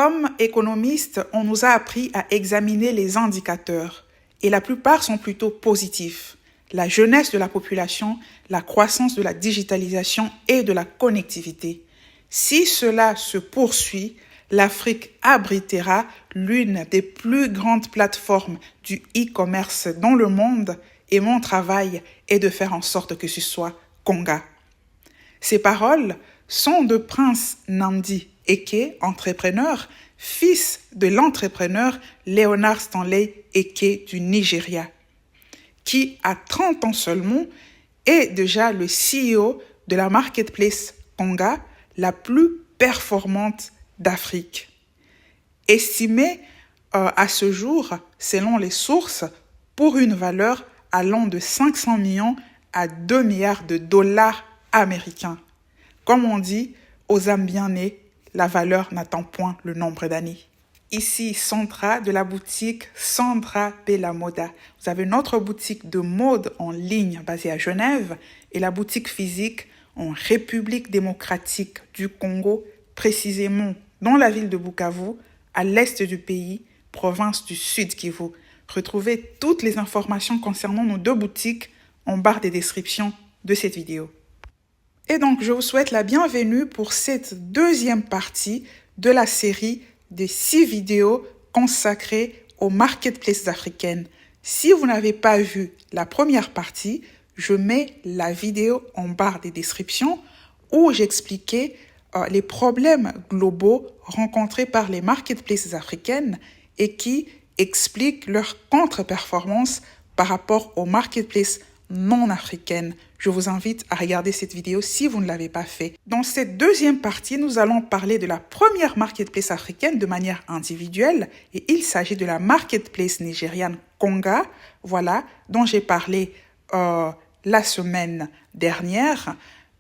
Comme économistes, on nous a appris à examiner les indicateurs et la plupart sont plutôt positifs. La jeunesse de la population, la croissance de la digitalisation et de la connectivité. Si cela se poursuit, l'Afrique abritera l'une des plus grandes plateformes du e-commerce dans le monde et mon travail est de faire en sorte que ce soit Konga. Ces paroles sont de Prince Nnamdi Eke, entrepreneur, fils de l'entrepreneur Leonard Stanley Eke du Nigeria, qui, à 30 ans seulement, est déjà le CEO de la marketplace Konga, la plus performante d'Afrique. Estimée à ce jour, selon les sources, pour une valeur allant de 500 millions à 2 milliards de dollars américains. Comme on dit, aux âmes bien nées, la valeur n'attend point le nombre d'années. Ici, Sandra de la boutique Sandra Bella Moda. Vous avez notre boutique de mode en ligne basée à Genève et la boutique physique en République démocratique du Congo, précisément dans la ville de Bukavu, à l'est du pays, province du Sud Kivu. Retrouvez toutes les informations concernant nos deux boutiques en barre des descriptions de cette vidéo. Et donc, je vous souhaite la bienvenue pour cette deuxième partie de la série des 6 vidéos consacrées aux marketplaces africaines. Si vous n'avez pas vu la première partie, je mets la vidéo en barre des descriptions où j'expliquais les problèmes globaux rencontrés par les marketplaces africaines et qui expliquent leur contre-performance par rapport aux marketplaces non africaines. Je vous invite à regarder cette vidéo si vous ne l'avez pas fait. Dans cette deuxième partie, nous allons parler de la première marketplace africaine de manière individuelle et il s'agit de la marketplace nigériane Konga, voilà, dont j'ai parlé la semaine dernière,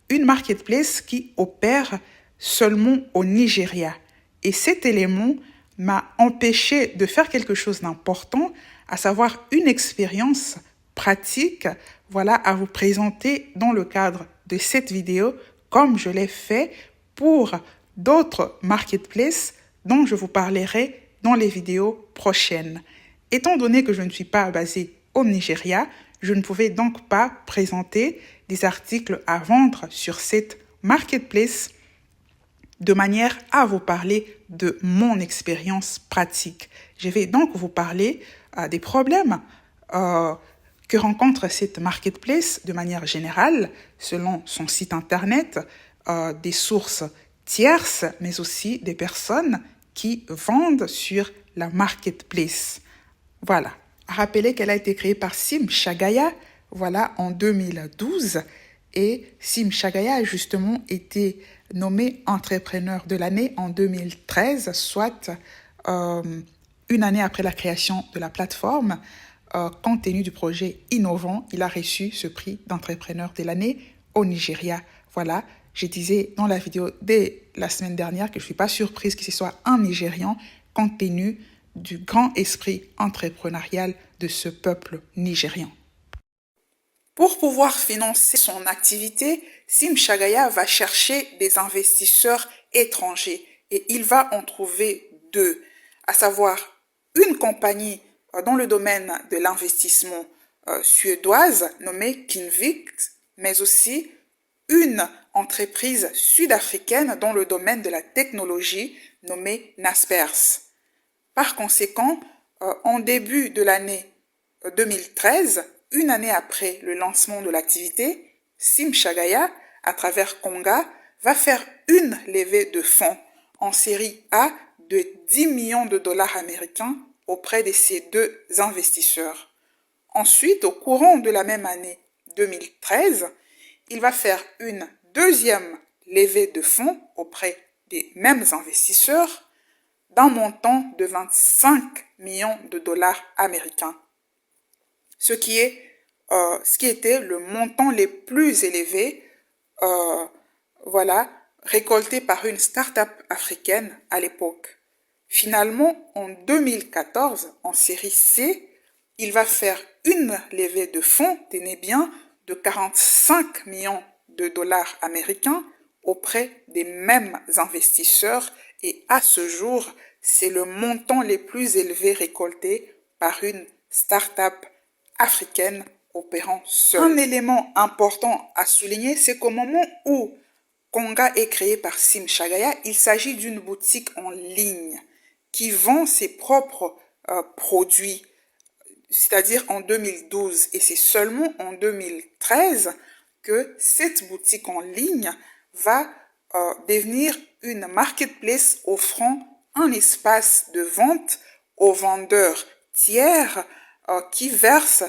une marketplace qui opère seulement au Nigeria. Et cet élément m'a empêché de faire quelque chose d'important, à savoir une expérience pratique, voilà, à vous présenter dans le cadre de cette vidéo, comme je l'ai fait pour d'autres marketplaces dont je vous parlerai dans les vidéos prochaines. Étant donné que je ne suis pas basée au Nigeria, je ne pouvais donc pas présenter des articles à vendre sur cette marketplace de manière à vous parler de mon expérience pratique. Je vais donc vous parler des problèmes que rencontre cette marketplace de manière générale, selon son site internet, des sources tierces, mais aussi des personnes qui vendent sur la marketplace. Voilà. Rappelez qu'elle a été créée par Sim Shagaya, voilà, en 2012. Et Sim Shagaya a justement été nommé entrepreneur de l'année en 2013, soit une année après la création de la plateforme. Compte tenu du projet innovant, il a reçu ce prix d'entrepreneur de l'année au Nigeria. Voilà, je disais dans la vidéo dès la semaine dernière que je ne suis pas surprise que ce soit un Nigérian compte tenu du grand esprit entrepreneurial de ce peuple nigérian. Pour pouvoir financer son activité, Sim Shagaya va chercher des investisseurs étrangers et il va en trouver 2, à savoir une compagnie dans le domaine de l'investissement suédoise nommée Kinvik, mais aussi une entreprise sud-africaine dans le domaine de la technologie nommée Naspers. Par conséquent, en début de l'année 2013, une année après le lancement de l'activité, Sim Shagaya, à travers Konga, va faire une levée de fonds en série A de 10 millions de dollars américains auprès de ces 2 investisseurs. Ensuite, au courant de la même année 2013, il va faire une deuxième levée de fonds auprès des mêmes investisseurs d'un montant de 25 millions de dollars américains, ce qui était le montant le plus élevé récolté par une start-up africaine à l'époque. Finalement, en 2014, en série C, il va faire une levée de fonds, tenez bien, de 45 millions de dollars américains auprès des mêmes investisseurs et à ce jour, c'est le montant les plus élevés récoltés par une start-up africaine opérant seule. Un élément important à souligner, c'est qu'au moment où Konga est créé par Sim Shagaya, il s'agit d'une boutique en ligne qui vend ses propres produits, c'est-à-dire en 2012. Et c'est seulement en 2013 que cette boutique en ligne va devenir une marketplace offrant un espace de vente aux vendeurs tiers qui versent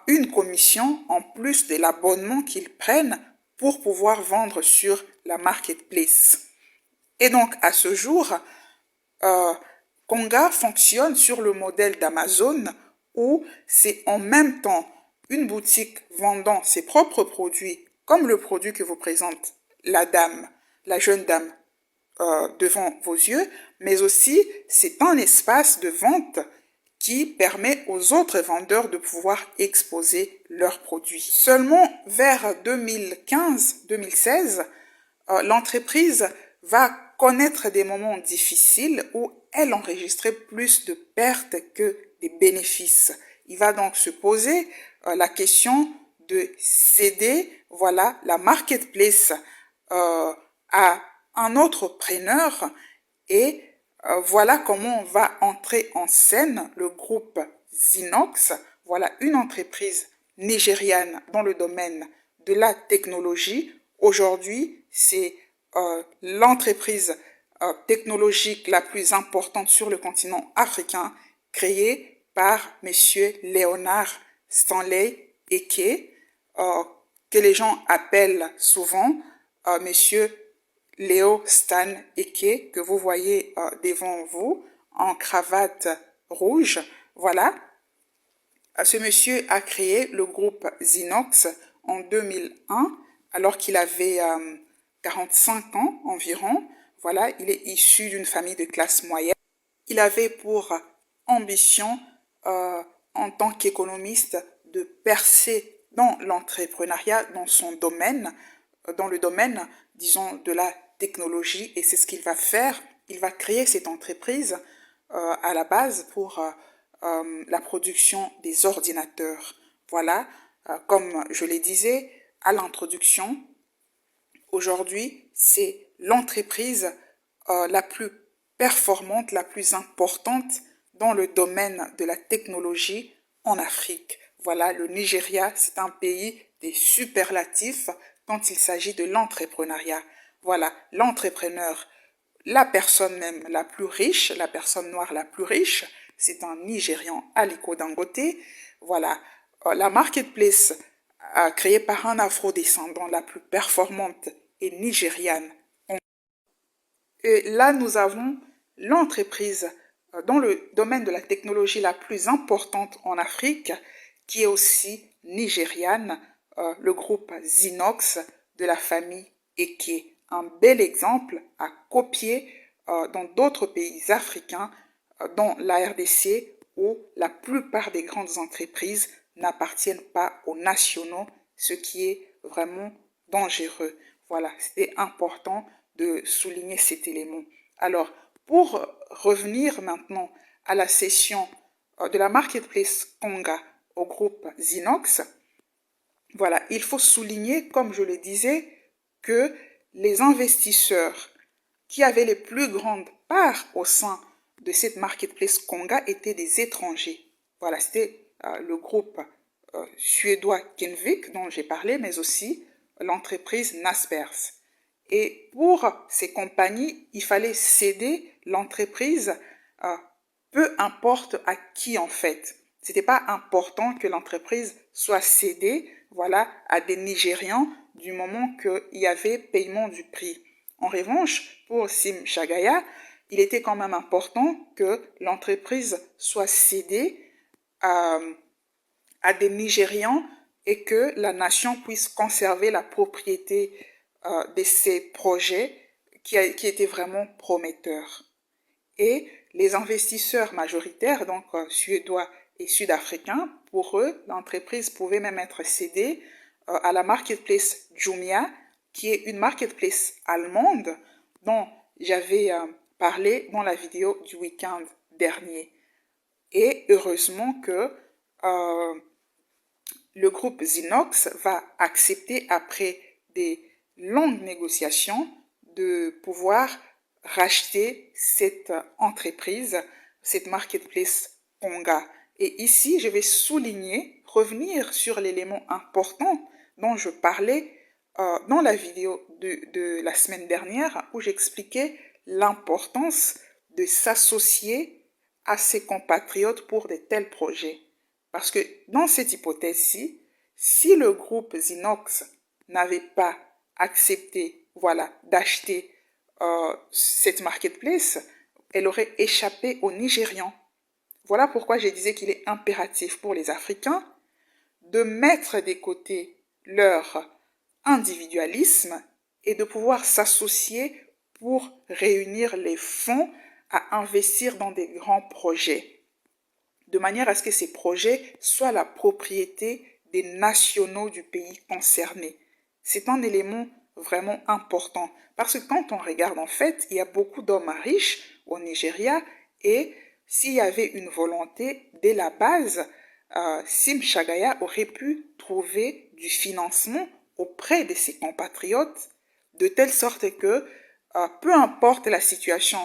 une commission en plus de l'abonnement qu'ils prennent pour pouvoir vendre sur la marketplace. Et donc, à ce jour, Konga fonctionne sur le modèle d'Amazon où c'est en même temps une boutique vendant ses propres produits, comme le produit que vous présente la jeune dame devant vos yeux, mais aussi c'est un espace de vente qui permet aux autres vendeurs de pouvoir exposer leurs produits. Seulement vers 2015-2016, l'entreprise va connaître des moments difficiles où elle enregistrait plus de pertes que des bénéfices. Il va donc se poser la question de céder, voilà, la marketplace à un autre preneur et voilà comment va entrer en scène le groupe Zinox. Voilà une entreprise nigériane dans le domaine de la technologie. Aujourd'hui, c'est l'entreprise technologique la plus importante sur le continent africain, créée par monsieur Leonard Stanley Eke, que les gens appellent souvent monsieur Léo Stan Eke, que vous voyez devant vous, en cravate rouge. Voilà. Ce monsieur a créé le groupe Zinox en 2001, alors qu'il avait 45 ans environ. Voilà, il est issu d'une famille de classe moyenne. Il avait pour ambition, en tant qu'économiste, de percer dans l'entrepreneuriat, dans son domaine, dans le domaine, disons, de la technologie, et c'est ce qu'il va faire. Il va créer cette entreprise à la base pour la production des ordinateurs. Voilà, comme je le disais à l'introduction, aujourd'hui, c'est l'entreprise la plus performante, la plus importante dans le domaine de la technologie en Afrique. Voilà, le Nigeria, c'est un pays des superlatifs quand il s'agit de l'entrepreneuriat. Voilà, l'entrepreneur, la personne même la plus riche, la personne noire la plus riche, c'est un Nigérian, Aliko Dangote. Voilà, la marketplace créée par un afro-descendant la plus performante et nigériane. Et là, nous avons l'entreprise dans le domaine de la technologie la plus importante en Afrique, qui est aussi nigériane, le groupe Zinox de la famille Eke. Un bel exemple à copier dans d'autres pays africains, dont la RDC, où la plupart des grandes entreprises n'appartiennent pas aux nationaux, ce qui est vraiment dangereux. Voilà, c'était important de souligner cet élément. Alors, pour revenir maintenant à la session de la marketplace Konga au groupe Zinox, voilà, il faut souligner, comme je le disais, que les investisseurs qui avaient les plus grandes parts au sein de cette marketplace Konga étaient des étrangers. Voilà, c'était le groupe suédois Kenvik dont j'ai parlé, mais aussi l'entreprise Naspers. Et pour ces compagnies, il fallait céder l'entreprise, peu importe à qui en fait. C'était pas important que l'entreprise soit cédée, voilà, à des Nigérians du moment qu'il y avait paiement du prix. En revanche, pour Sim Shagaya, il était quand même important que l'entreprise soit cédée à des Nigérians et que la nation puisse conserver la propriété de ces projets qui étaient vraiment prometteurs. Et les investisseurs majoritaires, donc suédois et sud-africains, pour eux, l'entreprise pouvait même être cédée à la marketplace Jumia, qui est une marketplace allemande dont j'avais parlé dans la vidéo du week-end dernier. Et heureusement que le groupe Zinox va accepter, après des longues négociations, de pouvoir racheter cette entreprise, cette marketplace Konga. Et ici, je vais souligner, revenir sur l'élément important dont je parlais dans la vidéo de la semaine dernière, où j'expliquais l'importance de s'associer à ses compatriotes pour de tels projets. Parce que dans cette hypothèse-ci, si le groupe Zinox n'avait pas accepté, d'acheter cette marketplace, elle aurait échappé aux Nigérians. Voilà pourquoi je disais qu'il est impératif pour les Africains de mettre de côté leur individualisme et de pouvoir s'associer pour réunir les fonds à investir dans des grands projets, de manière à ce que ces projets soient la propriété des nationaux du pays concerné. C'est un élément vraiment important, parce que quand on regarde, en fait, il y a beaucoup d'hommes riches au Nigeria, et s'il y avait une volonté dès la base, Sim Shagaya aurait pu trouver du financement auprès de ses compatriotes, de telle sorte que, peu importe la situation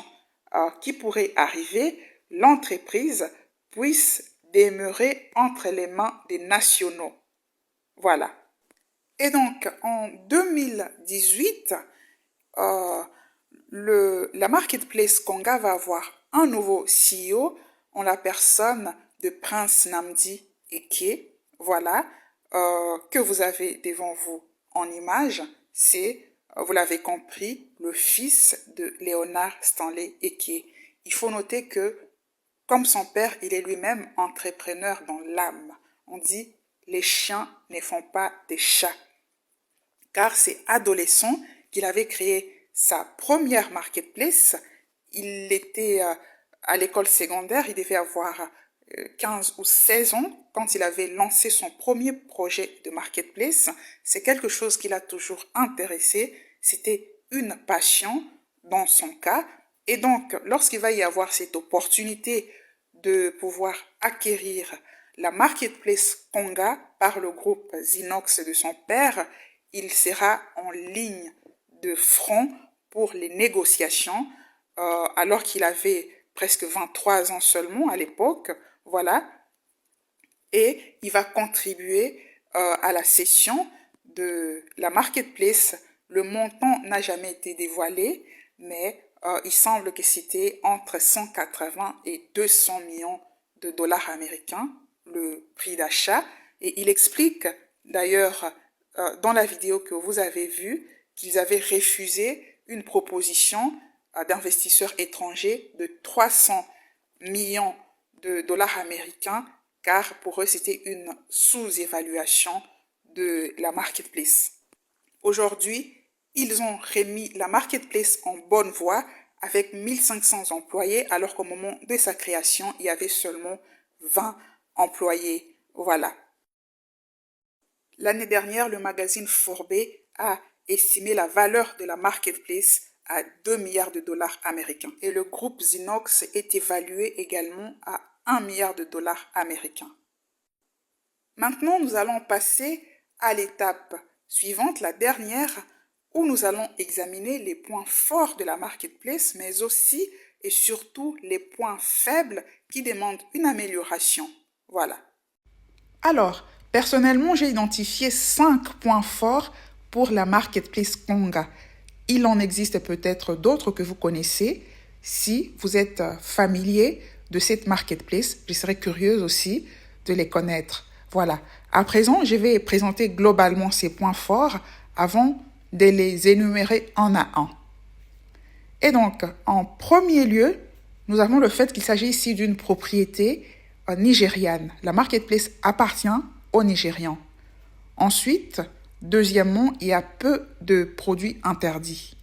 qui pourrait arriver, l'entreprise puisse demeurer entre les mains des nationaux. Voilà. Et donc, en 2018, la marketplace Konga va avoir un nouveau CEO en la personne de Prince Nnamdi Eke. Voilà, que vous avez devant vous en image. C'est, vous l'avez compris, le fils de Leonard Stanley Eke. Il faut noter que, comme son père, il est lui-même entrepreneur dans l'âme. On dit, les chiens ne font pas des chats. Car c'est adolescent qu'il avait créé sa première marketplace. Il était à l'école secondaire, il devait avoir 15 ou 16 ans quand il avait lancé son premier projet de marketplace. C'est quelque chose qui l'a toujours intéressé, c'était une passion dans son cas. Et donc, lorsqu'il va y avoir cette opportunité de pouvoir acquérir la marketplace Konga par le groupe Zinox de son père, il sera en ligne de front pour les négociations, alors qu'il avait presque 23 ans seulement à l'époque, voilà, et il va contribuer à la cession de la marketplace. Le montant n'a jamais été dévoilé, mais il semble que c'était entre 180 et 200 millions de dollars américains, le prix d'achat, et il explique d'ailleurs dans la vidéo que vous avez vue qu'ils avaient refusé une proposition d'investisseurs étrangers de 300 millions de dollars américains, car pour eux c'était une sous-évaluation de la marketplace. Aujourd'hui, ils ont remis la marketplace en bonne voie avec 1500 employés, alors qu'au moment de sa création, il y avait seulement 20 employés. Voilà. L'année dernière, le magazine Forbes a estimé la valeur de la marketplace à 2 milliards de dollars américains. Et le groupe Zinox est évalué également à 1 milliard de dollars américains. Maintenant, nous allons passer à l'étape suivante, la dernière, où nous allons examiner les points forts de la marketplace, mais aussi et surtout les points faibles qui demandent une amélioration. Voilà. Alors, personnellement, j'ai identifié 5 points forts pour la marketplace Konga. Il en existe peut-être d'autres que vous connaissez. Si vous êtes familier de cette marketplace, je serais curieuse aussi de les connaître. Voilà. À présent, je vais présenter globalement ces points forts avant de les énumérer un à un. Et donc, en premier lieu, nous avons le fait qu'il s'agit ici d'une propriété nigériane. La marketplace appartient aux Nigérians. Ensuite, deuxièmement, il y a peu de produits interdits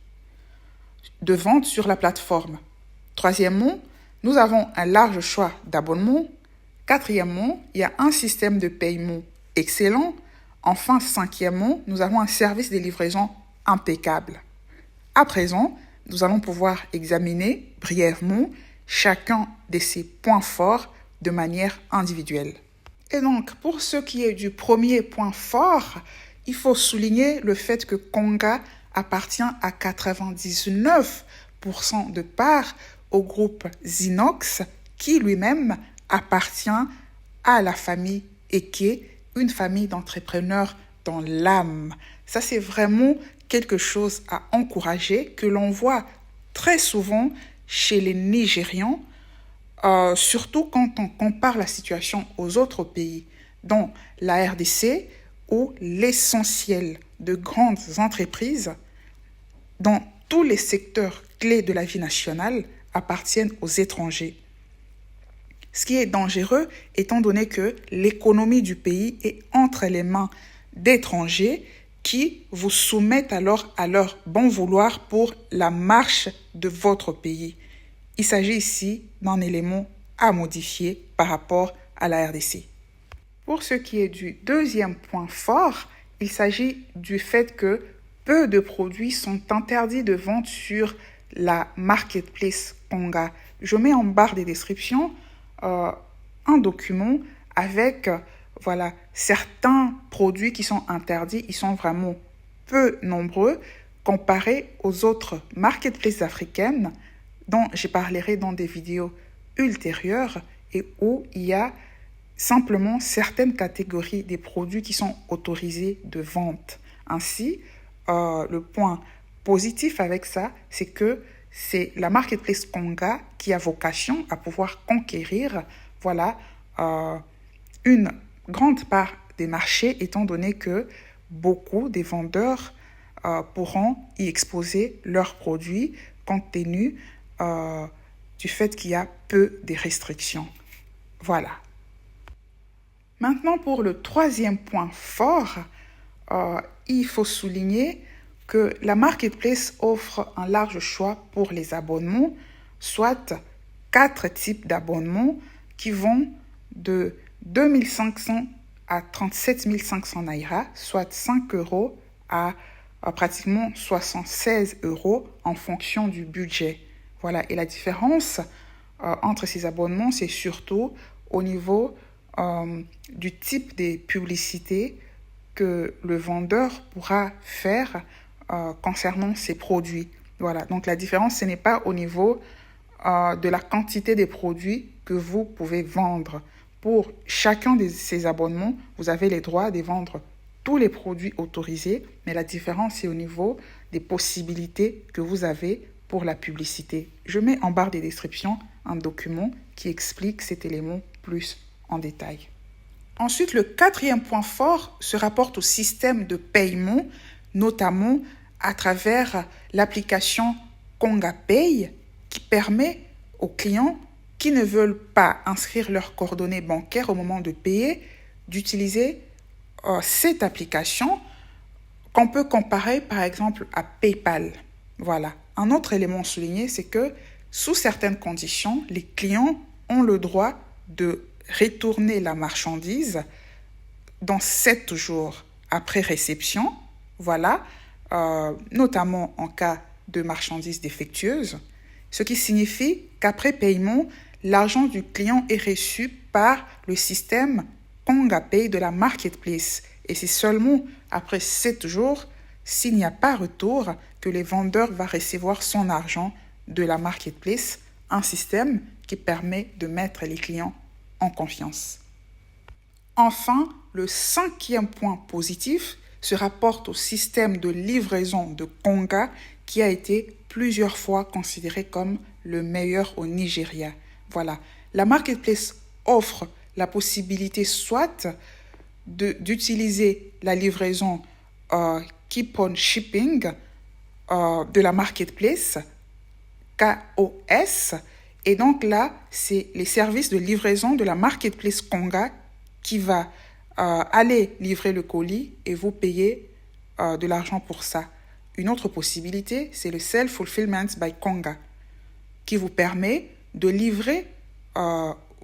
de vente sur la plateforme. Troisièmement, nous avons un large choix d'abonnements. Quatrièmement, il y a un système de paiement excellent. Enfin, cinquièmement, nous avons un service de livraison impeccable. À présent, nous allons pouvoir examiner brièvement chacun de ces points forts de manière individuelle. Et donc, pour ce qui est du premier point fort, il faut souligner le fait que Konga appartient à 99% de parts au groupe Zinox, qui lui-même appartient à la famille Eke, une famille d'entrepreneurs dans l'âme. Ça, c'est vraiment quelque chose à encourager, que l'on voit très souvent chez les Nigérians, surtout quand on compare la situation aux autres pays, dont la RDC, où l'essentiel de grandes entreprises dans tous les secteurs clés de la vie nationale appartiennent aux étrangers. Ce qui est dangereux étant donné que l'économie du pays est entre les mains d'étrangers qui vous soumettent alors à leur bon vouloir pour la marche de votre pays. Il s'agit ici d'un élément à modifier par rapport à la RDC. Pour ce qui est du deuxième point fort, il s'agit du fait que peu de produits sont interdits de vente sur la marketplace Konga. Je mets en barre des descriptions un document avec certains produits qui sont interdits. Ils sont vraiment peu nombreux comparés aux autres marketplaces africaines dont je parlerai dans des vidéos ultérieures et où il y a simplement certaines catégories des produits qui sont autorisés de vente. Ainsi, le point positif avec ça, c'est que c'est la marketplace Konga qui a vocation à pouvoir conquérir une grande part des marchés, étant donné que beaucoup des vendeurs pourront y exposer leurs produits compte tenu du fait qu'il y a peu de restrictions. Voilà. Maintenant, pour le troisième point fort, il faut souligner que la marketplace offre un large choix pour les abonnements, soit 4 types d'abonnements qui vont de 2500 à 37 500 naira, soit 5 euros à pratiquement 76 euros en fonction du budget. Voilà, et la différence entre ces abonnements, c'est surtout au niveau du type de publicité que le vendeur pourra faire concernant ses produits. Voilà, donc la différence, ce n'est pas au niveau de la quantité des produits que vous pouvez vendre. Pour chacun de ces abonnements, vous avez les droits de vendre tous les produits autorisés, mais la différence est au niveau des possibilités que vous avez pour la publicité. Je mets en barre des descriptions un document qui explique cet élément plus en détail. Ensuite, le quatrième point fort se rapporte au système de paiement, notamment à travers l'application Konga Pay qui permet aux clients qui ne veulent pas inscrire leurs coordonnées bancaires au moment de payer d'utiliser cette application qu'on peut comparer par exemple à PayPal. Voilà. Un autre élément souligné, c'est que sous certaines conditions, les clients ont le droit de retourner la marchandise dans 7 jours après réception, notamment en cas de marchandises défectueuses, ce qui signifie qu'après paiement, l'argent du client est reçu par le système Konga Pay de la marketplace et c'est seulement après 7 jours, s'il n'y a pas retour, que le vendeur va recevoir son argent de la marketplace, un système qui permet de mettre les clients en confiance. Enfin, le cinquième point positif se rapporte au système de livraison de Konga qui a été plusieurs fois considéré comme le meilleur au Nigeria. Voilà, la marketplace offre la possibilité soit d'utiliser la livraison Keep on Shipping de la marketplace KOS. Et donc là, c'est les services de livraison de la marketplace Konga qui va aller livrer le colis et vous payer de l'argent pour ça. Une autre possibilité, c'est le Self-Fulfillment by Konga qui vous permet de livrer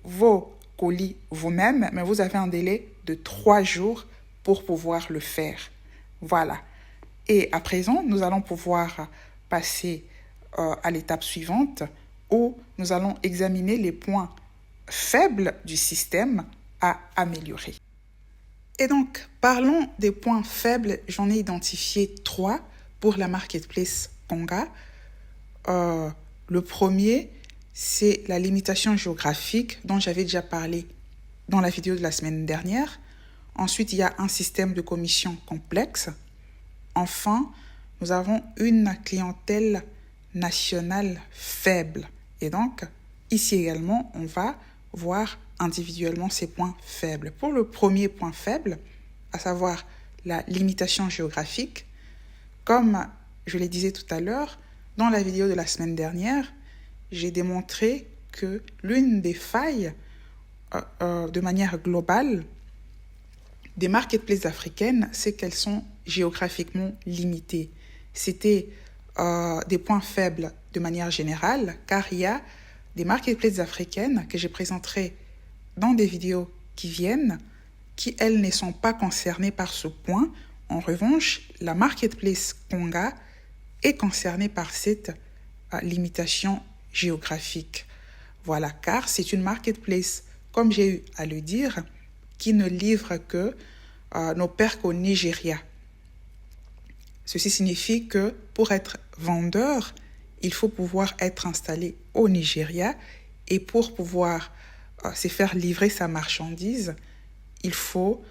vos colis vous-même, mais vous avez un délai de 3 jours pour pouvoir le faire. Voilà. Et à présent, nous allons pouvoir passer à l'étape suivante où nous allons examiner les points faibles du système à améliorer. Et donc, parlons des points faibles. J'en ai identifié 3 pour la marketplace Konga. Le premier, c'est la limitation géographique dont j'avais déjà parlé dans la vidéo de la semaine dernière. Ensuite, il y a un système de commission complexe. Enfin, nous avons une clientèle nationale faible. Et donc, ici également, on va voir individuellement ces points faibles. Pour le premier point faible, à savoir la limitation géographique, comme je le disais tout à l'heure, dans la vidéo de la semaine dernière, j'ai démontré que l'une des failles, de manière globale, des marketplaces africaines, c'est qu'elles sont géographiquement limitées. C'était des points faibles de manière générale, car il y a des marketplaces africaines que je présenterai dans des vidéos qui viennent, qui, elles, ne sont pas concernées par ce point. En revanche, la marketplace Konga est concernée par cette limitation géographique. Voilà, car c'est une marketplace, comme j'ai eu à le dire, qui ne livre que n'opère qu'au Nigeria. Ceci signifie que pour être vendeur, il faut pouvoir être installé au Nigeria et pour pouvoir se faire livrer sa marchandise, il faut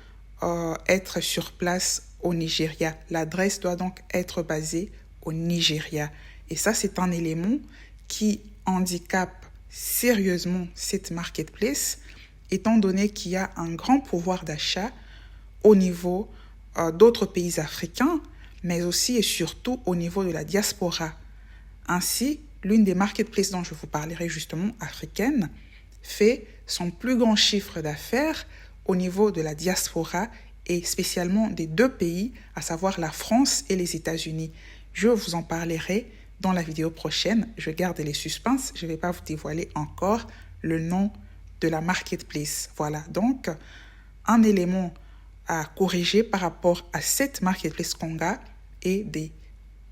être sur place au Nigeria. L'adresse doit donc être basée au Nigeria. Et ça, c'est un élément qui handicape sérieusement cette marketplace, étant donné qu'il y a un grand pouvoir d'achat au niveau d'autres pays africains, mais aussi et surtout au niveau de la diaspora. Ainsi, l'une des marketplaces dont je vous parlerai justement, africaine, fait son plus grand chiffre d'affaires au niveau de la diaspora et spécialement des 2 pays, à savoir la France et les États-Unis. Je vous en parlerai dans la vidéo prochaine. Je garde les suspens, je ne vais pas vous dévoiler encore le nom de la marketplace. Voilà, donc un élément à corriger par rapport à cette marketplace Konga et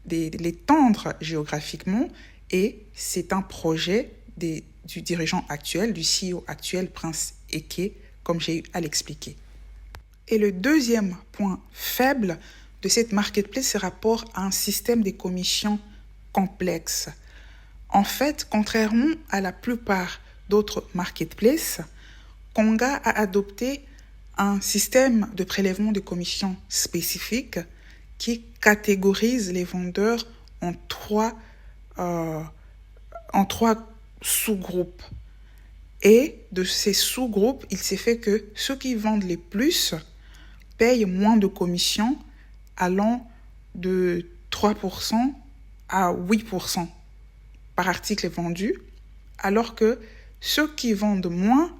l'étendre géographiquement, et c'est un projet du dirigeant actuel, du CEO actuel, Prince Eke, comme j'ai eu à l'expliquer. Et le deuxième point faible de cette marketplace, c'est rapport à un système de commissions complexe. En fait, contrairement à la plupart d'autres marketplaces, Konga a adopté un système de prélèvement de commissions spécifique qui catégorise les vendeurs en trois sous-groupes. Et de ces sous-groupes, il s'est fait que ceux qui vendent les plus payent moins de commissions, allant de 3% à 8% par article vendu, alors que ceux qui vendent moins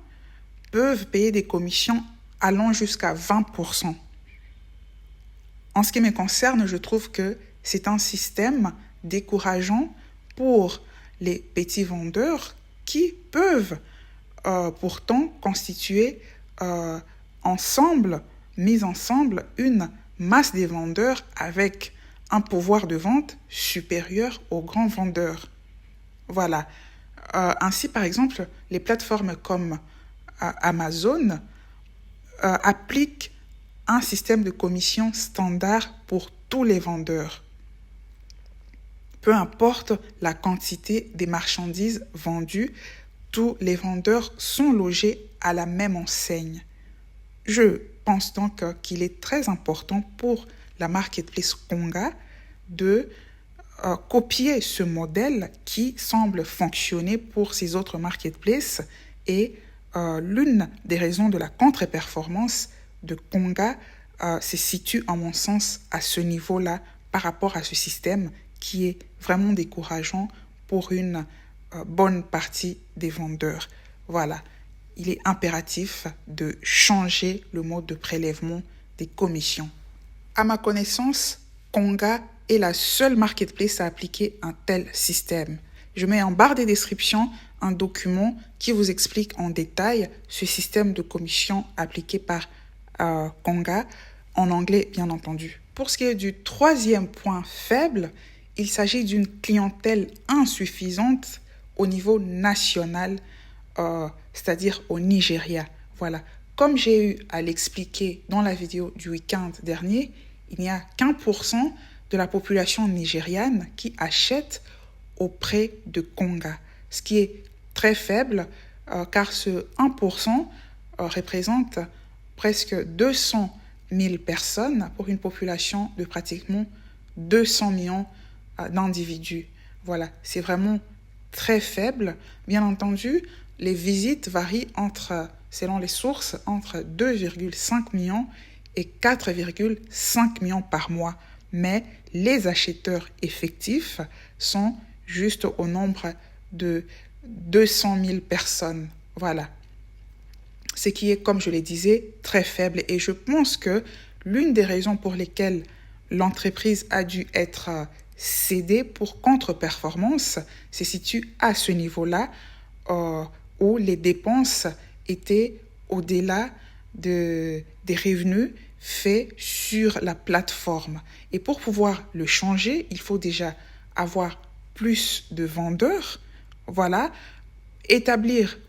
peuvent payer des commissions allant jusqu'à 20%. En ce qui me concerne, je trouve que c'est un système décourageant pour les petits vendeurs qui peuvent pourtant constituer mis ensemble, une masse des vendeurs avec un pouvoir de vente supérieur aux grands vendeurs. Voilà. Ainsi, par exemple, les plateformes comme Amazon appliquent un système de commission standard pour tous les vendeurs. Peu importe la quantité des marchandises vendues, tous les vendeurs sont logés à la même enseigne. Je pense donc qu'il est très important pour la marketplace Konga de copier ce modèle qui semble fonctionner pour ces autres marketplaces, et l'une des raisons de la contre-performance de Konga se situe, à mon sens, à ce niveau-là par rapport à ce système qui est vraiment décourageant pour une bonne partie des vendeurs. Voilà, il est impératif de changer le mode de prélèvement des commissions. À ma connaissance, Konga est la seule marketplace à appliquer un tel système. Je mets en barre des descriptions un document qui vous explique en détail ce système de commission appliqué par Konga, en anglais bien entendu. Pour ce qui est du troisième point faible, il s'agit d'une clientèle insuffisante au niveau national, c'est-à-dire au Nigeria. Voilà. Comme j'ai eu à l'expliquer dans la vidéo du week-end dernier, il n'y a qu'1% de la population nigériane qui achète auprès de Konga, ce qui est très faible car ce 1% représente presque 200 000 personnes pour une population de pratiquement 200 millions d'individus. Voilà, c'est vraiment très faible. Bien entendu, les visites varient selon les sources, entre 2,5 millions et 4,5 millions par mois. Mais les acheteurs effectifs sont juste au nombre de 200 000 personnes. Voilà. Ce qui est, comme je le disais, très faible. Et je pense que l'une des raisons pour lesquelles l'entreprise a dû être cédée pour contre-performance se situe à ce niveau-là où les dépenses étaient au-delà des revenus faits sur la plateforme. Et pour pouvoir le changer, il faut déjà avoir plus de vendeurs, voilà,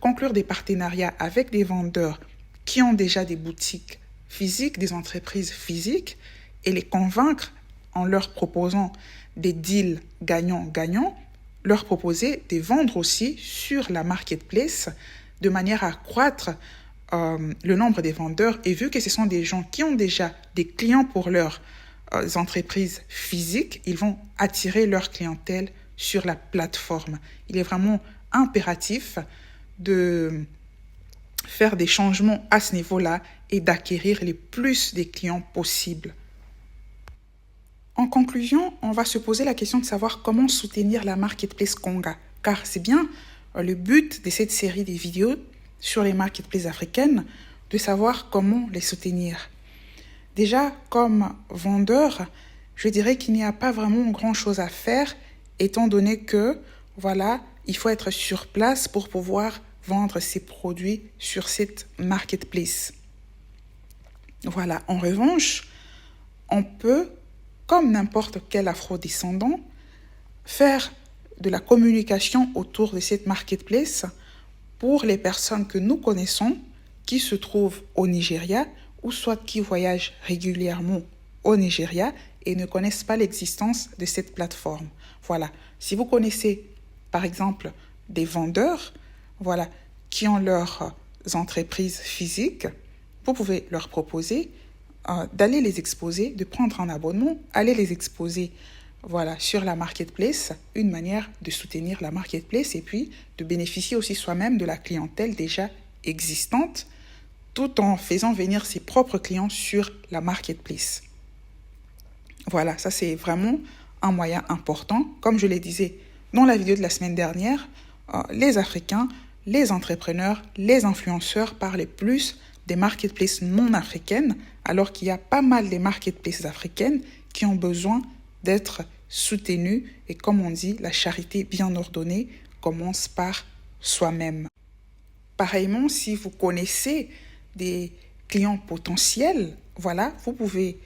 conclure des partenariats avec des vendeurs qui ont déjà des boutiques physiques, des entreprises physiques, et les convaincre en leur proposant des deals gagnant-gagnant, leur proposer de vendre aussi sur la marketplace de manière à accroître le nombre des vendeurs. Et vu que ce sont des gens qui ont déjà des clients pour leurs entreprises physiques, ils vont attirer leur clientèle sur la plateforme. Il est vraiment impératif de faire des changements à ce niveau-là et d'acquérir le plus de clients possibles. En conclusion, on va se poser la question de savoir comment soutenir la marketplace Konga, car c'est bien le but de cette série de vidéos sur les marketplaces africaines, de savoir comment les soutenir. Déjà, comme vendeur, je dirais qu'il n'y a pas vraiment grand-chose à faire, étant donné que, voilà, il faut être sur place pour pouvoir vendre ses produits sur cette marketplace. Voilà, en revanche, on peut, comme n'importe quel afrodescendant, faire de la communication autour de cette marketplace pour les personnes que nous connaissons qui se trouvent au Nigeria ou soit qui voyagent régulièrement au Nigeria et ne connaissent pas l'existence de cette plateforme. Voilà, si vous connaissez par exemple des vendeurs, voilà, qui ont leurs entreprises physiques, vous pouvez leur proposer d'aller les exposer, de prendre un abonnement, aller les exposer voilà, sur la marketplace, une manière de soutenir la marketplace et puis de bénéficier aussi soi-même de la clientèle déjà existante tout en faisant venir ses propres clients sur la marketplace. Voilà, ça c'est vraiment un moyen important. Comme je le disais dans la vidéo de la semaine dernière, les Africains, les entrepreneurs, les influenceurs parlent plus des marketplaces non africaines, alors qu'il y a pas mal de marketplaces africaines qui ont besoin d'être soutenues. Et comme on dit, la charité bien ordonnée commence par soi-même. Pareillement, si vous connaissez des clients potentiels, voilà, vous pouvez,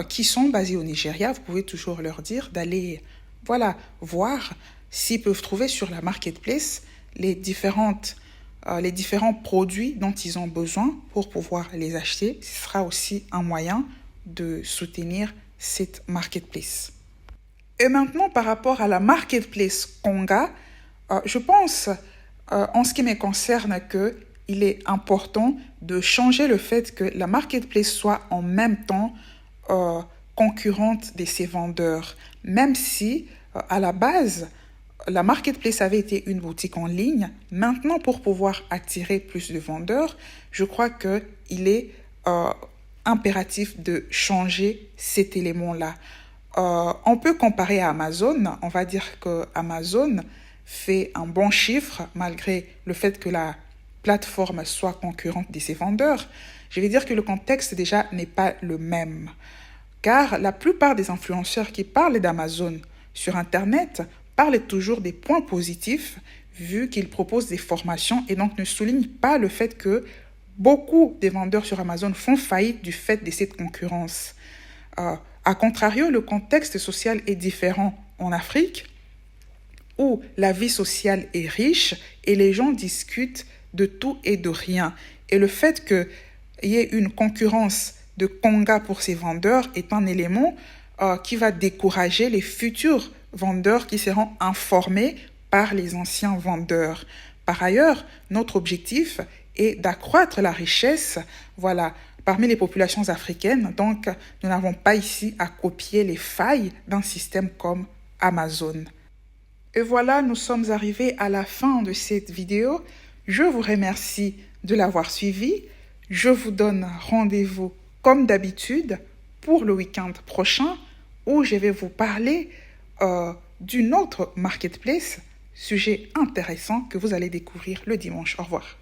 qui sont basés au Nigeria, vous pouvez toujours leur dire d'aller voilà, voir s'ils peuvent trouver sur la marketplace les différents produits dont ils ont besoin pour pouvoir les acheter. Ce sera aussi un moyen de soutenir cette marketplace. Et maintenant, par rapport à la marketplace Konga, je pense, en ce qui me concerne, qu'il est important de changer le fait que la marketplace soit en même temps concurrente de ses vendeurs. Même si, à la base, la marketplace avait été une boutique en ligne, maintenant, pour pouvoir attirer plus de vendeurs, je crois qu'il est impératif de changer cet élément-là. On peut comparer à Amazon. On va dire que Amazon fait un bon chiffre malgré le fait que la plateforme soit concurrente de ses vendeurs. Je vais dire que le contexte déjà n'est pas le même. Car la plupart des influenceurs qui parlent d'Amazon sur Internet parlent toujours des points positifs vu qu'ils proposent des formations et donc ne soulignent pas le fait que beaucoup des vendeurs sur Amazon font faillite du fait de cette concurrence. A contrario, le contexte social est différent en Afrique, où la vie sociale est riche et les gens discutent de tout et de rien. Et le fait qu'il y ait une concurrence de Konga pour ces vendeurs est un élément qui va décourager les futurs vendeurs qui seront informés par les anciens vendeurs. Par ailleurs, notre objectif est d'accroître la richesse, voilà, parmi les populations africaines. Donc, nous n'avons pas ici à copier les failles d'un système comme Amazon. Et voilà, nous sommes arrivés à la fin de cette vidéo. Je vous remercie de l'avoir suivi. Je vous donne rendez-vous comme d'habitude pour le week-end prochain où je vais vous parler d'une autre marketplace, sujet intéressant que vous allez découvrir le dimanche. Au revoir.